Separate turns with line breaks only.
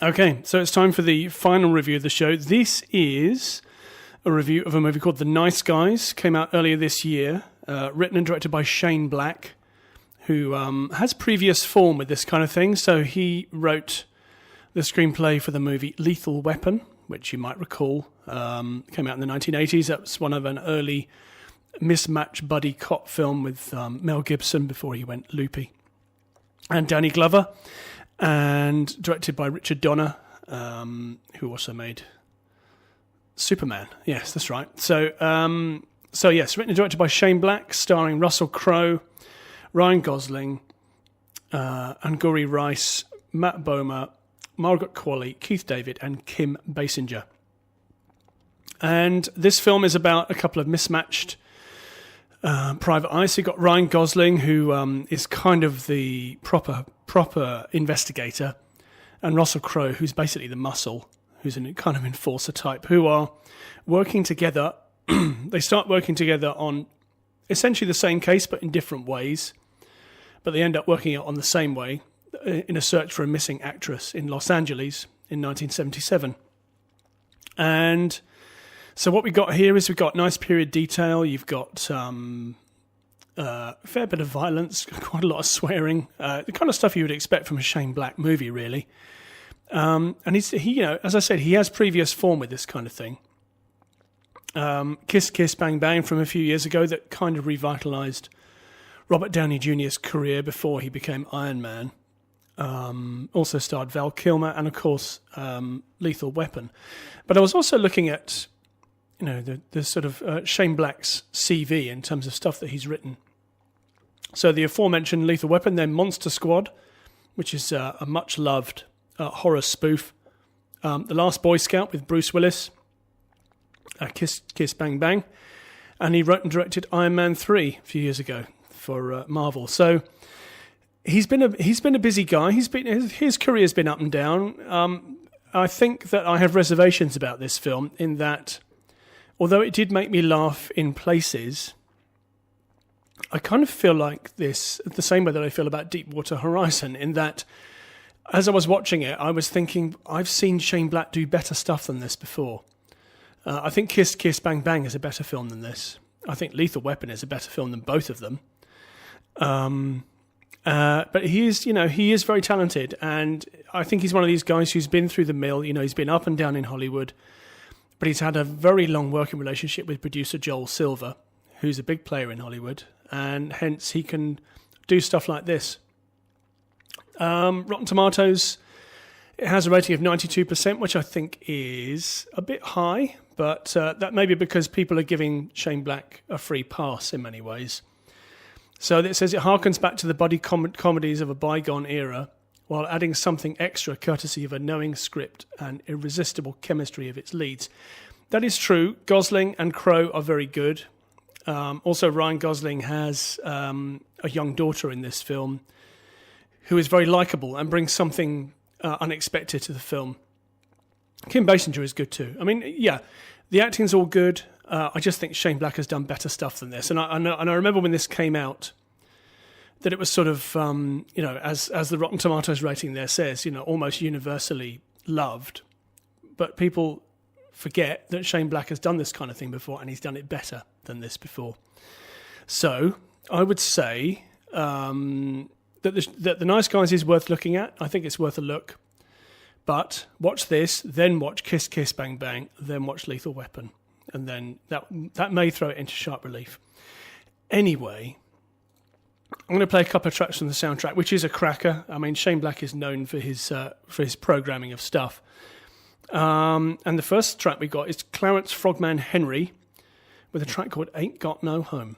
Okay, so it's time for the final review of the show. This is a review of a movie called The Nice Guys. Came out earlier this year, written and directed by Shane Black, who has previous form with this kind of thing. So he wrote the screenplay for the movie Lethal Weapon, which you might recall came out in the 1980s. That was one of an early mismatched buddy cop film with Mel Gibson before he went loopy. And Danny Glover, and directed by Richard Donner, who also made Superman. Yes, that's right. So yes, written and directed by Shane Black, starring Russell Crowe, Ryan Gosling, Angourie Rice, Matt Bomer, Margaret Qualley, Keith David, and Kim Basinger. And this film is about a couple of mismatched private eyes. So you've got Ryan Gosling, who is kind of the proper investigator, and Russell Crowe, who's basically the muscle, who's a kind of enforcer type, who are working together. They start working together on essentially the same case, but in different ways. But they end up working on the same way in a search for a missing actress in Los Angeles in 1977. And so what we got here is we've got nice period detail. You've got a fair bit of violence, quite a lot of swearing, the kind of stuff you would expect from a Shane Black movie, really. And he, as I said, he has previous form with this kind of thing. Kiss Kiss Bang Bang from a few years ago that kind of revitalised Robert Downey Jr.'s career before he became Iron Man. Also starred Val Kilmer, and of course Lethal Weapon. But I was also looking at the sort of Shane Black's CV in terms of stuff that he's written. So the aforementioned Lethal Weapon, then Monster Squad, which is a much-loved horror spoof. The Last Boy Scout with Bruce Willis, Kiss Kiss Bang Bang. And he wrote and directed Iron Man 3 a few years ago for Marvel. So he's been a busy guy. His career's been up and down. I think that I have reservations about this film in that, although it did make me laugh in places, I kind of feel like this the same way that I feel about Deepwater Horizon, in that as I was watching it, I was thinking, I've seen Shane Black do better stuff than this before. I think Kiss Kiss Bang Bang is a better film than this. I think Lethal Weapon is a better film than both of them. But he is very talented, and I think he's one of these guys who's been through the mill. He's been up and down in Hollywood, but he's had a very long working relationship with producer Joel Silver, who's a big player in Hollywood, and hence he can do stuff like this. Rotten Tomatoes, it has a rating of 92%, which I think is a bit high, but that may be because people are giving Shane Black a free pass in many ways. So it says it harkens back to the buddy comedies of a bygone era, while adding something extra courtesy of a knowing script and irresistible chemistry of its leads. That is true. Gosling and Crowe are very good. Also, Ryan Gosling has a young daughter in this film who is very likeable and brings something unexpected to the film. Kim Basinger is good too. I mean, yeah, the acting's all good. I just think Shane Black has done better stuff than this. And I remember when this came out, that it was sort of, as the Rotten Tomatoes rating there says, almost universally loved. But people forget that Shane Black has done this kind of thing before, and he's done it better than this before. So I would say that The Nice Guys is worth looking at. I think it's worth a look. But watch this, then watch Kiss Kiss Bang Bang, then watch Lethal Weapon. And then that may throw it into sharp relief. Anyway, I'm going to play a couple of tracks from the soundtrack, which is a cracker. I mean, Shane Black is known for his programming of stuff. And the first track we got is Clarence Frogman Henry with a track called Ain't Got No Home.